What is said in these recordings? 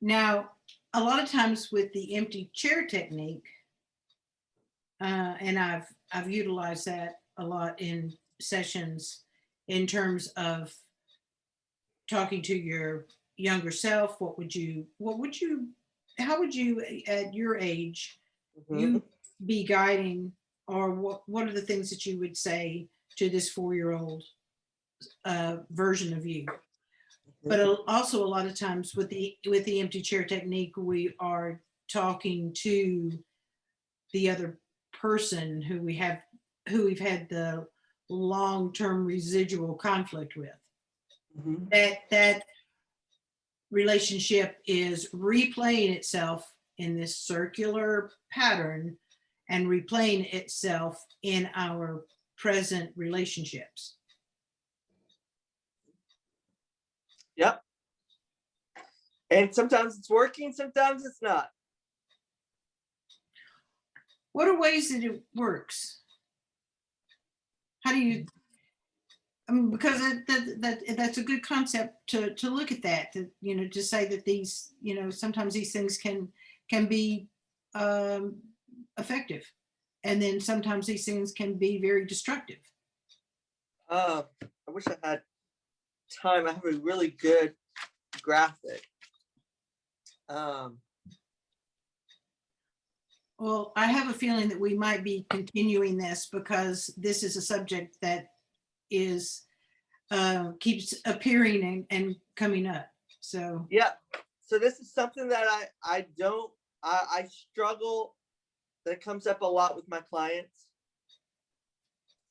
Now, a lot of times with the empty chair technique, and I've utilized that a lot in sessions in terms of talking to your younger self. How would you at your age Mhm. you be guiding, or what are the things that you would say to this 4-year old version of you? But Mhm. also a lot of times with the empty chair technique, we are talking to the other person who we've had the long-term residual conflict with. Mhm. That relationship is replaying itself in this circular pattern and replaying itself in our present relationships. Yep. And sometimes it's working, sometimes it's not. What are ways that it works? How do you, I mean, because that's a good concept to look at that, to say that these, sometimes these things can be um, effective, and then sometimes these things can be very destructive. I wish I had time. I have a really good graphic. Um, Well, I have a feeling that we might be continuing this because this is a subject that is keeps appearing and coming up. So yeah. So this is something that I struggle, that comes up a lot with my clients,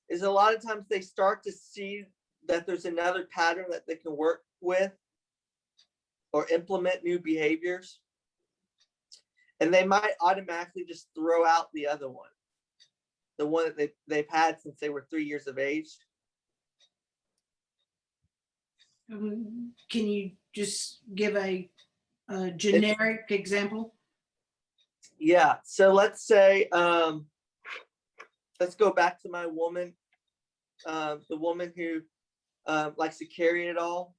is a lot of times they start to see that there's another pattern that they can work with or implement new behaviors, and they might automatically just throw out the other one, the one that they've had since they were 3 years of age. can you just give a It's, generic example? yeah. So let's say, let's go back to my woman, the woman who likes to carry it all,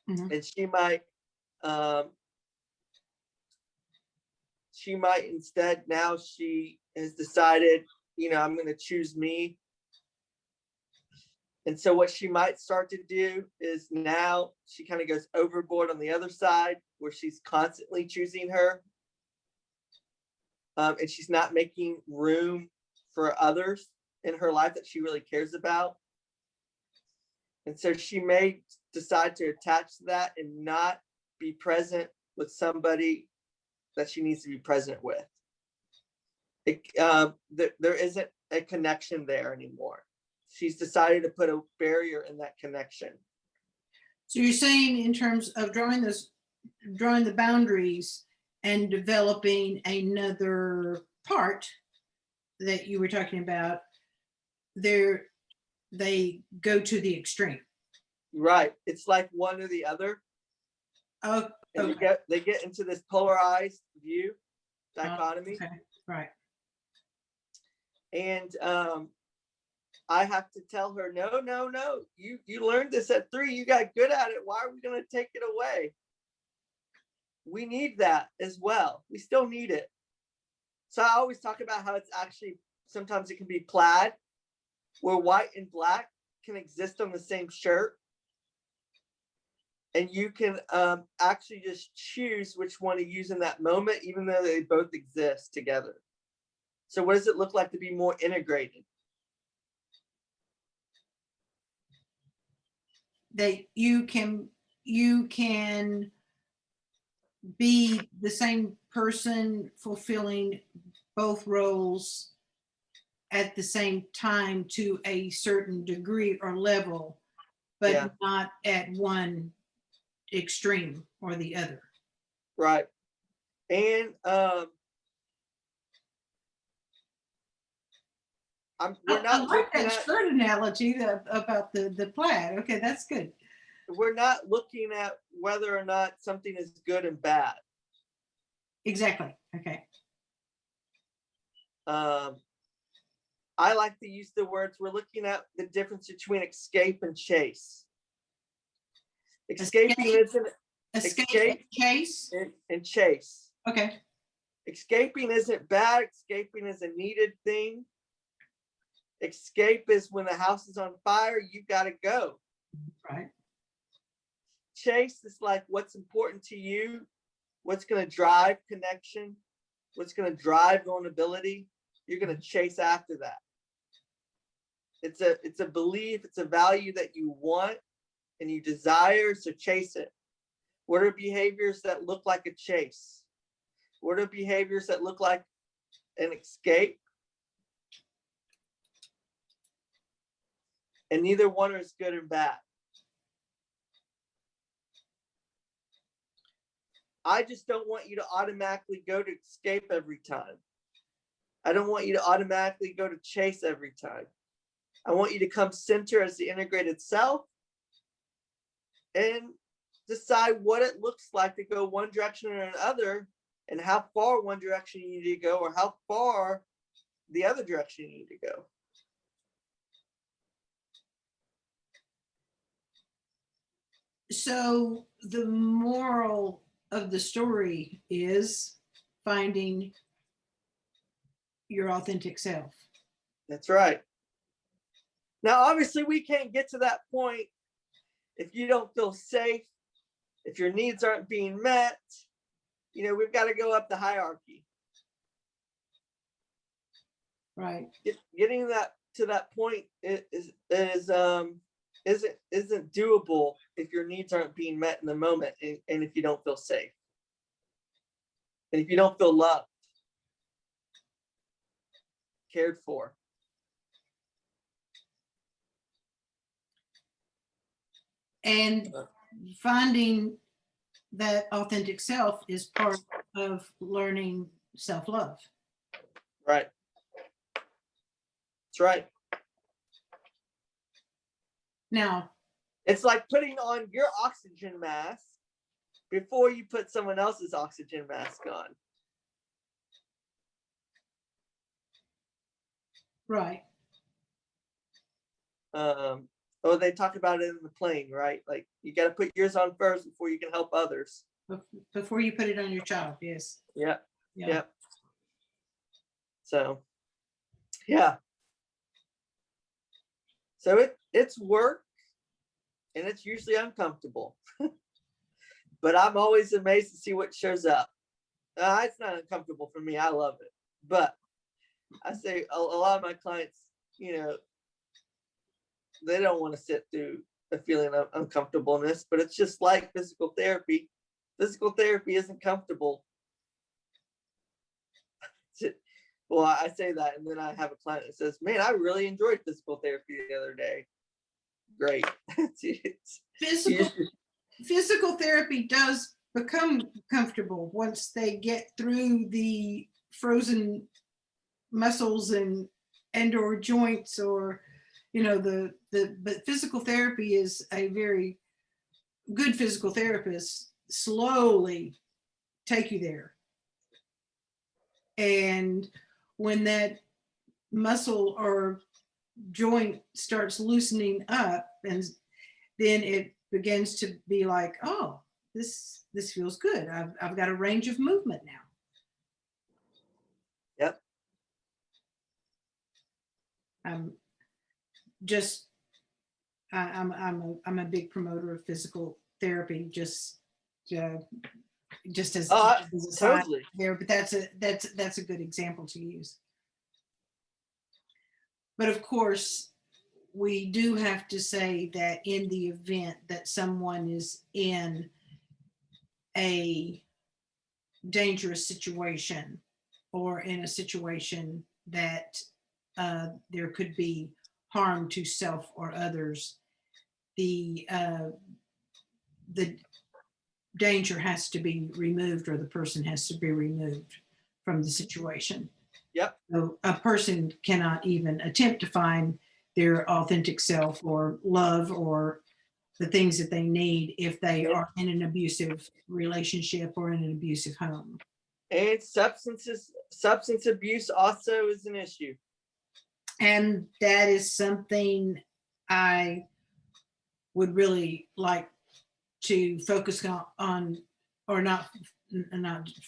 Mhm. and she might instead, now she has decided, I'm going to choose me. And so what she might start to do is, now she kind of goes overboard on the other side, where she's constantly choosing her, and she's not making room for others in her life that she really cares about. And so she may decide to attach to that and not be present with somebody that she needs to be present with. There isn't a connection there anymore. She's decided to put a barrier in that connection. So you're saying in terms of drawing the boundaries and developing another part that you were talking about, they go to the extreme. Right. It's like one or the other. Oh, And okay. they get into this polarized view dichotomy. Okay, right. And I have to tell her, no, no, no. You learned this at 3. You got good at it. Why are we going to take it away? We need that as well. We still need it. So I always talk about how it's actually, sometimes it can be plaid, where white and black can exist on the same shirt. And you can actually just choose which one to use in that moment, even though they both exist together. So what does it look like to be more integrated? That you can be the same person fulfilling both roles at the same time to a certain degree or level, but Yeah, not at one extreme or the other. right. And we're I not like looking that at shirt analogy about the plaid. Okay, that's good. we're not looking at whether or not something is good and bad. Exactly. Okay. I like to use the words, we're looking at the difference between escape and chase. Escaping Escape. isn't Escape, chase. and chase. Okay. Escaping isn't bad. Escaping is a needed thing. Escape is when the house is on fire, you got to go. Right. Chase is like what's important to you, what's going to drive connection, what's going to drive vulnerability. You're going to chase after that. It's a belief, it's a value that you want and you desire, so chase it. What are behaviors that look like a chase? What are behaviors that look like an escape? And neither one is good and bad. I just don't want you to automatically go to escape every time. I don't want you to automatically go to chase every time. I want you to come center as the integrated self and decide what it looks like to go one direction or another, and how far one direction you need to go or how far the other direction you need to go. So the moral of the story is finding your authentic self. That's right. Now, obviously, we can't get to that point if you don't feel safe, if your needs aren't being met. You know, we've got to go up the hierarchy. Right. Getting that to that point isn't doable if your needs aren't being met in the moment, and if you don't feel safe, and if you don't feel loved, cared for. And finding that authentic self is part of learning self-love. Right. That's right. Now, it's like putting on your oxygen mask before you put someone else's oxygen mask on. Right. Oh, they talk about it in the plane, right? Like you got to put yours on first before you can help others. Before you put it on your child, yes. Yeah. Yeah. So, yeah. So it's work, and it's usually uncomfortable. But I'm always amazed to see what shows up. It's not uncomfortable for me. I love it. But I say a lot of my clients, you know, they don't want to sit through a feeling of uncomfortableness, but it's just like physical therapy. Physical therapy isn't comfortable. Well, I say that, and then I have a client that says, man, I really enjoyed physical therapy the other day. Great. Physical therapy does become comfortable once they get through the frozen muscles and or joints, or you know, but physical therapy is a very good physical therapist slowly take you there. And when that muscle or joint starts loosening up, and then it begins to be like, oh, this feels good. I've got a range of movement now. Yep. I'm a big promoter of physical therapy, just as a side totally there, but that's a good example to use. But of course, we do have to say that in the event that someone is in a dangerous situation, or in a situation that there could be harm to self or others, the danger has to be removed, or the person has to be removed from the situation. Yep. So a person cannot even attempt to find their authentic self or love or the things that they need if they are in an abusive relationship or in an abusive home. And substance abuse also is an issue. And that is something I would really like to focus on or not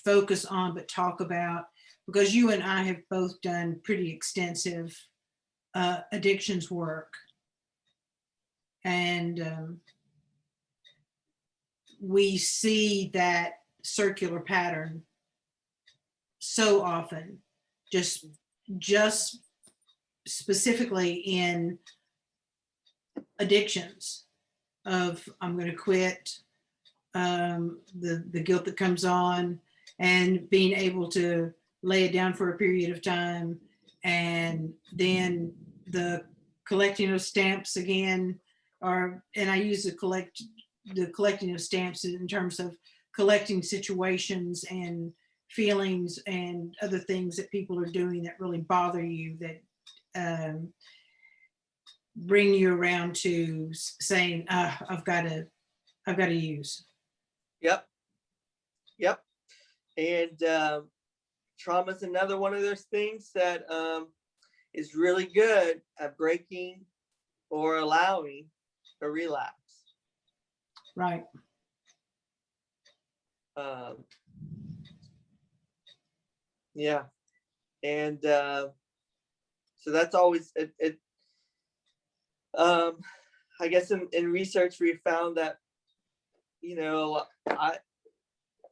focus on, but talk about, because you and I have both done pretty extensive addictions work. And we see that circular pattern so often, just specifically in addictions of I'm going to quit, the guilt that comes on, and being able to lay it down for a period of time, and then the collecting of stamps again, and I use the collecting of stamps in terms of collecting situations and feelings and other things that people are doing that really bother you, that bring you around to saying, I've got to use. Yep. And trauma is another one of those things that is really good at breaking or allowing a relapse. Right. Yeah. And so that's always it. I guess in research we found that, you know,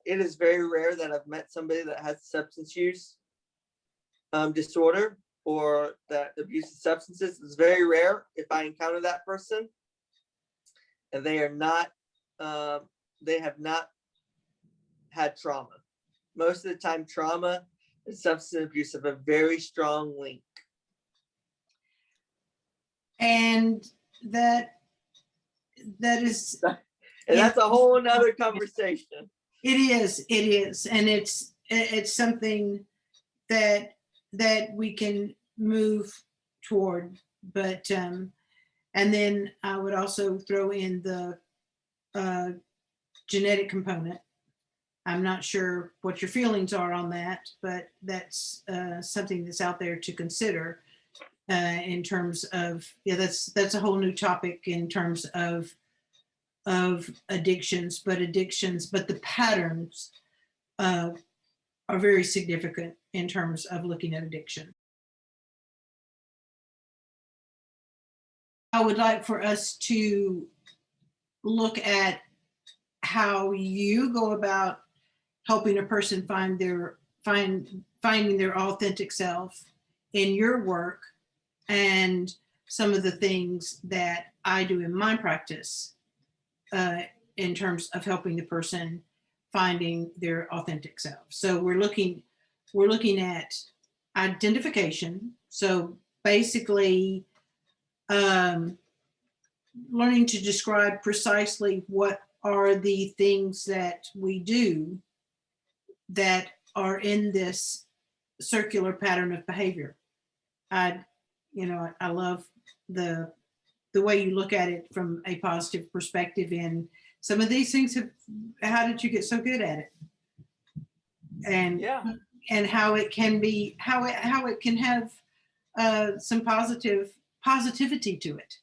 it is very rare that I've met somebody that has substance use disorder or that abuses substances. It's very rare if I encounter that person and they are not, they have not had trauma. Most of the time, trauma and substance abuse have a very strong link. And that is, and that's a whole nother conversation. It is, and it's something that we can move toward. But and then I would also throw in the genetic component. I'm not sure what your feelings are on that, but that's something that's out there to consider in terms of, yeah, that's a whole new topic in terms of addictions, but the patterns are very significant in terms of looking at addiction. I would like for us to look at how you go about helping a person finding their authentic self in your work, and some of the things that I do in my practice in terms of helping the person finding their authentic self. So we're looking at identification. So basically learning to describe precisely what are the things that we do that are in this circular pattern of behavior. I love the way you look at it from a positive perspective. And some of these things how did you get so good at it? And yeah, and how it can be, how it can have some positivity to it.